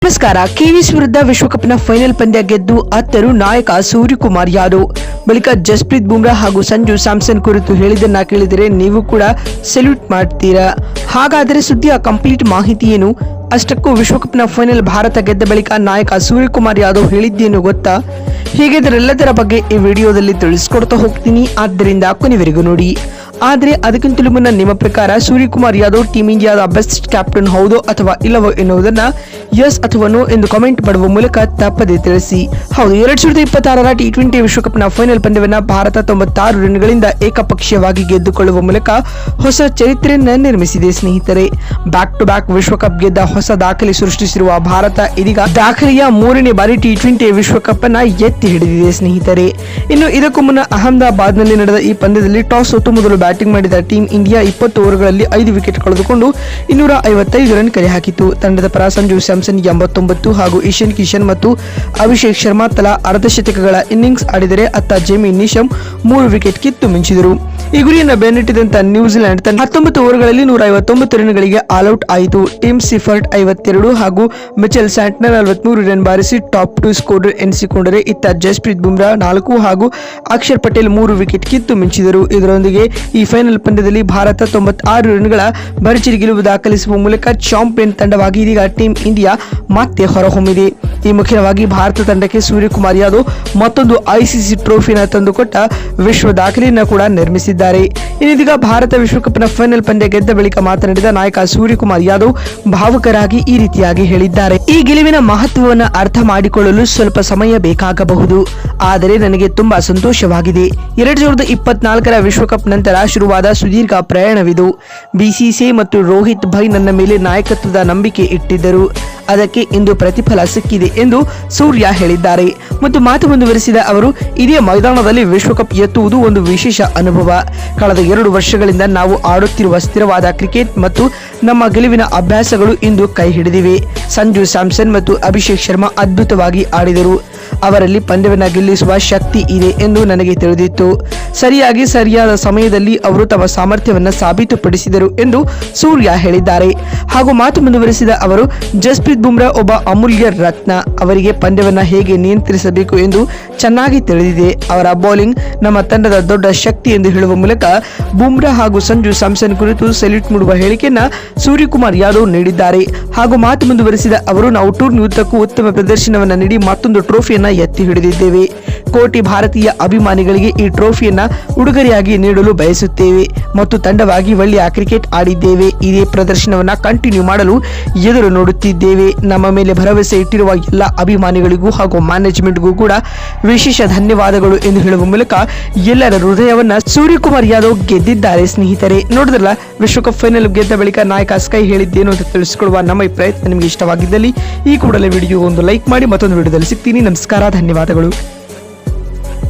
ನಮಸ್ಕಾರ. ಕಿವೀಸ್ ವಿರುದ್ಧ ವಿಶ್ವಕಪ್ನ ಫೈನಲ್ ಪಂದ್ಯ ಗೆದ್ದು ಅತ್ತರು ನಾಯಕ ಸೂರ್ಯಕುಮಾರ್ ಯಾದವ್. ಬಳಿಕ ಜಸ್ಪ್ರೀತ್ ಬುಮ್ರಾ ಹಾಗೂ ಸಂಜು ಸ್ಯಾಮ್ಸನ್ ಕುರಿತು ಹೇಳಿದ್ದನ್ನ ಕೇಳಿದರೆ ನೀವು ಕೂಡ ಸೆಲ್ಯೂಟ್ ಮಾಡ್ತೀರಾ. ಹಾಗಾದರೆ ಸುದ್ದಿಯ ಕಂಪ್ಲೀಟ್ ಮಾಹಿತಿ ಏನು? ಅಷ್ಟಕ್ಕೂ ವಿಶ್ವಕಪ್ನ ಫೈನಲ್ ಭಾರತ ಗೆದ್ದ ಬಳಿಕ ನಾಯಕ ಸೂರ್ಯಕುಮಾರ್ ಯಾದವ್ ಹೇಳಿದ್ದೇನು ಗೊತ್ತಾ? ಹೀಗಿದ್ದರೆಲ್ಲದರ ಬಗ್ಗೆ ಈ ವಿಡಿಯೋದಲ್ಲಿ ತಿಳಿಸ್ಕೊಡ್ತಾ ಹೋಗ್ತೀನಿ, ಆದ್ದರಿಂದ ಕೊನೆವರೆಗೂ ನೋಡಿ. ಆದರೆ ಅದಕ್ಕಿಂತಲೂ ಮುನ್ನ ನಿಮ್ಮ ಪ್ರಕಾರ ಸೂರ್ಯಕುಮಾರ್ ಯಾದವ್ ಟೀಮ್ ಇಂಡಿಯಾದ ಬೆಸ್ಟ್ ಕ್ಯಾಪ್ಟನ್ ಹೌದೋ ಅಥವಾ ಇಲ್ಲವೋ ಎನ್ನುವುದನ್ನ ಎಸ್ ಅಥವಾ ನೋ ಎಂದು ಕಾಮೆಂಟ್ ಮಾಡುವ ಮೂಲಕ ತಪ್ಪದೇ ತಿಳಿಸಿ. ಹೌದು, 2026ರ T20 ವಿಶ್ವಕಪ್ನ ಫೈನಲ್ ಪಂದ್ಯವನ್ನ ಭಾರತ 96 ರನ್ಗಳಿಂದ ಏಕಪಕ್ಷೀಯವಾಗಿ ಗೆದ್ದುಕೊಳ್ಳುವ ಮೂಲಕ ಹೊಸ ಚರಿತ್ರೆಯನ್ನ ನಿರ್ಮಿಸಿದೆ ಸ್ನೇಹಿತರೆ. ಬ್ಯಾಕ್ ಟು ಬ್ಯಾಕ್ ವಿಶ್ವಕಪ್ ಗೆದ್ದ ಹೊಸ ದಾಖಲೆ ಸೃಷ್ಟಿಸಿರುವ ಭಾರತ ಇದೀಗ ದಾಖಲೆಯ 3ನೇ ಬಾರಿ T20 ವಿಶ್ವಕಪ್ ಅನ್ನ ಎತ್ತಿ ಹಿಡಿದಿದೆ ಸ್ನೇಹಿತರೆ. ಇನ್ನು ಇದಕ್ಕೂ ಮುನ್ನ ಅಹಮದಾಬಾದ್ನಲ್ಲಿ ನಡೆದ ಈ ಪಂದ್ಯದಲ್ಲಿ ಟಾಸ್ ಸೋತು ಮೊದಲು ಬ್ಯಾಟಿಂಗ್ ಮಾಡಿದ ಟೀಮ್ ಇಂಡಿಯಾ 20 ಓವರ್ಗಳಲ್ಲಿ 5 ವಿಕೆಟ್ ಕಳೆದುಕೊಂಡು 255 ರನ್ ಕಲೆ ಹಾಕಿತು. ತಂಡದ ಪರ ಸಂಜು ಸ್ಯಾಮ್ಸನ್ 89 ಹಾಗೂ ಇಶಾನ್ ಕಿಶನ್ ಮತ್ತು ಅಭಿಷೇಕ್ ಶರ್ಮಾ ತಲಾ ಅರ್ಧಶತಕಗಳ ಇನ್ನಿಂಗ್ಸ್ ಆಡಿದರೆ ಅತ್ತ ಜೇಮಿ ನಿಶಮ್ 3 ವಿಕೆಟ್ ಕಿತ್ತು ಮಿಂಚಿದರು. ಈ ಗುರಿಯನ್ನು ಬೆನ್ನಟ್ಟಿದಂತ ನ್ಯೂಜಿಲೆಂಡ್ ತನ್ನ 19 ಓವರ್ಗಳಲ್ಲಿ 159 ರನ್ಗಳಿಗೆ ಆಲ್ಔಟ್ ಆಯಿತು. ಟಿಮ್ ಸಿಫರ್ಟ್ 52 ಹಾಗೂ ಮಿಚೆಲ್ ಸ್ಯಾಂಟ್ನರ್ 43 ರನ್ ಬಾರಿಸಿ ಟಾಪ್ 2 ಸ್ಕೋರರ್ ಎನಿಸಿಕೊಂಡರೆ ಇತ್ತ ಜಸ್ಪ್ರೀತ್ ಬುಮ್ರಾ 4 ಹಾಗೂ ಅಕ್ಷರ್ ಪಟೇಲ್ 3 ವಿಕೆಟ್ ಕಿತ್ತು ಮಿಂಚಿದರು. ಇದರೊಂದಿಗೆ ಈ ಫೈನಲ್ ಪಂದ್ಯದಲ್ಲಿ ಭಾರತ 96 ರನ್ಗಳ ಭರ್ಜರಿ ಗೆಲುವು ದಾಖಲಿಸುವ ಮೂಲಕ ಚಾಂಪಿಯನ್ ತಂಡವಾಗಿ ಇದೀಗ ಟೀಮ್ ಇಂಡಿಯಾ ಮತ್ತೆ ಹೊರಹೊಮ್ಮಿದೆ. ಈ ಮುಖ್ಯವಾಗಿ ಭಾರತ ತಂಡಕ್ಕೆ ಸೂರ್ಯಕುಮಾರ್ ಯಾದವ್ ಮತ್ತೊಂದು ICC ಟ್ರೋಫಿನ ತಂದುಕೊಟ್ಟ ವಿಶ್ವ ದಾಖಲೆಯನ್ನು ಕೂಡ ನಿರ್ಮಿಸಿದ್ದಾರೆ. ಇನ್ನೀಗ ಭಾರತ ವಿಶ್ವಕಪ್ನ ಫೈನಲ್ ಪಂದ್ಯ ಗೆದ್ದ ಬಳಿಕ ಮಾತನಾಡಿದ ನಾಯಕ ಸೂರ್ಯಕುಮಾರ್ ಯಾದವ್ ಭಾವುಕರಾಗಿ ಈ ರೀತಿಯಾಗಿ ಹೇಳಿದ್ದಾರೆ. ಈ ಗೆಲುವಿನ ಮಹತ್ವವನ್ನು ಅರ್ಥ ಮಾಡಿಕೊಳ್ಳಲು ಸ್ವಲ್ಪ ಸಮಯ ಬೇಕಾಗಬಹುದು, ಆದರೆ ನನಗೆ ತುಂಬಾ ಸಂತೋಷವಾಗಿದೆ. 2024ರ ವಿಶ್ವಕಪ್ ನಂತರ ಶುರುವಾದ ಸುದೀರ್ಘ ಪ್ರಯಾಣವಿದು. BCCI ಮತ್ತು ರೋಹಿತ್ ಭೈ ನನ್ನ ಮೇಲೆ ನಾಯಕತ್ವದ ನಂಬಿಕೆ ಇಟ್ಟಿದ್ದರು, ಅದಕ್ಕೆ ಇಂದು ಪ್ರತಿಫಲ ಸಿಕ್ಕಿದೆ ಎಂದು ಸೂರ್ಯ ಹೇಳಿದ್ದಾರೆ. ಮತ್ತು ಮಾತು ಮುಂದುವರಿಸಿದ ಅವರು, ಇದೇ ಮೈದಾನದಲ್ಲಿ ವಿಶ್ವಕಪ್ ಎತ್ತುವುದು ಒಂದು ವಿಶೇಷ ಅನುಭವ. ಕಳೆದ 2 ವರ್ಷಗಳಿಂದ ನಾವು ಆಡುತ್ತಿರುವ ಸ್ಥಿರವಾದ ಕ್ರಿಕೆಟ್ ಮತ್ತು ನಮ್ಮ ಗೆಲುವಿನ ಅಭ್ಯಾಸಗಳು ಇಂದು ಕೈ ಹಿಡಿದಿವೆ. ಸಂಜು ಸ್ಯಾಮ್ಸನ್ ಮತ್ತು ಅಭಿಷೇಕ್ ಶರ್ಮಾ ಅದ್ಭುತವಾಗಿ ಆಡಿದರು, ಅವರಲ್ಲಿ ಪಂದ್ಯವನ್ನು ಗೆಲ್ಲಿಸುವ ಶಕ್ತಿ ಇದೆ ಎಂದು ನನಗೆ ತಿಳಿದಿತ್ತು. ಸರಿಯಾದ ಸಮಯದಲ್ಲಿ ಅವರು ತಮ್ಮ ಸಾಮರ್ಥ್ಯವನ್ನು ಸಾಬೀತುಪಡಿಸಿದರು ಎಂದು ಸೂರ್ಯ ಹೇಳಿದ್ದಾರೆ. ಹಾಗೂ ಮಾತು ಮುಂದುವರಿಸಿದ ಅವರು, ಜಸ್ಪ್ರೀತ್ ಬುಮ್ರಾ ಒಬ್ಬ ಅಮೂಲ್ಯ ರತ್ನ, ಅವರಿಗೆ ಪಂದ್ಯವನ್ನು ಹೇಗೆ ನಿಯಂತ್ರಿಸಬೇಕು ಎಂದು ಚೆನ್ನಾಗಿ ತಿಳಿದಿದೆ. ಅವರ ಬೌಲಿಂಗ್ ನಮ್ಮ ತಂಡದ ದೊಡ್ಡ ಶಕ್ತಿ ಎಂದು ಹೇಳುವ ಮೂಲಕ ಬುಮ್ರಾ ಹಾಗೂ ಸಂಜು ಸ್ಯಾಮ್ಸನ್ ಕುರಿತು ಸೆಲ್ಯೂಟ್ ಮಾಡುವ ಹೇಳಿಕೆಯನ್ನ ಸೂರ್ಯಕುಮಾರ್ ಯಾದವ್ ನೀಡಿದ್ದಾರೆ. ಹಾಗೂ ಮಾತು ಮುಂದುವರಿಸಿದ ಅವರು, ನಾವು ಟೂರ್ನಿ ಉದ್ದಕ್ಕೂ ಉತ್ತಮ ಪ್ರದರ್ಶನವನ್ನು ನೀಡಿ ಮತ್ತೊಂದು ಟ್ರೋಫಿಯನ್ನ ಎತ್ತಿ ಹಿಡಿದಿದ್ದೇವೆ. ಕೋಟಿ ಭಾರತೀಯ ಅಭಿಮಾನಿಗಳಿಗೆ ಈ ಟ್ರೋಫಿಯನ್ನ ಉಡುಗೊರೆಯಾಗಿ ನೀಡಲು ಬಯಸುತ್ತೇವೆ ಮತ್ತು ತಂಡವಾಗಿ ಒಳ್ಳೆಯ ಕ್ರಿಕೆಟ್ ಆಡಿದ್ದೇವೆ. ಇದೇ ಪ್ರದರ್ಶನವನ್ನ ಕಂಟಿನ್ಯೂ ಮಾಡಲು ಎದುರು ನೋಡುತ್ತಿದ್ದೇವೆ. ನಮ್ಮ ಮೇಲೆ ಭರವಸೆ ಇಟ್ಟಿರುವ ಎಲ್ಲ ಅಭಿಮಾನಿಗಳಿಗೂ ಹಾಗೂ ಮ್ಯಾನೇಜ್ಮೆಂಟ್ಗೂ ಕೂಡ ವಿಶೇಷ ಧನ್ಯವಾದಗಳು ಎಂದು ಹೇಳುವ ಮೂಲಕ ಎಲ್ಲರ ಹೃದಯವನ್ನ ಸೂರ್ಯಕುಮಾರ್ ಯಾದವ್ ಗೆದ್ದಿದ್ದಾರೆ. ಸ್ನೇಹಿತರೆ, ನೋಡಿದ್ರಲ್ಲ, ವಿಶ್ವಕಪ್ ಫೈನಲ್ ಗೆದ್ದ ಬಳಿಕ ನಾಯಕ ಸ್ಕೈ ಹೇಳಿದ್ದೇನು ಅಂತ ತಿಳಿಸಿಕೊಡುವ ನಮ್ಮ ಈ ಪ್ರಯತ್ನ ನಿಮಗೆ ಇಷ್ಟವಾಗಿದ್ದಲ್ಲಿ ಈ ಕೂಡಲೇ ವಿಡಿಯೋ ಒಂದು ಲೈಕ್ ಮಾಡಿ. ಮತ್ತೊಂದು ವಿಡಿಯೋದಲ್ಲಿ ಸಿಗ್ತೀನಿ. ನಮಸ್ಕಾರ, ಧನ್ಯವಾದಗಳು.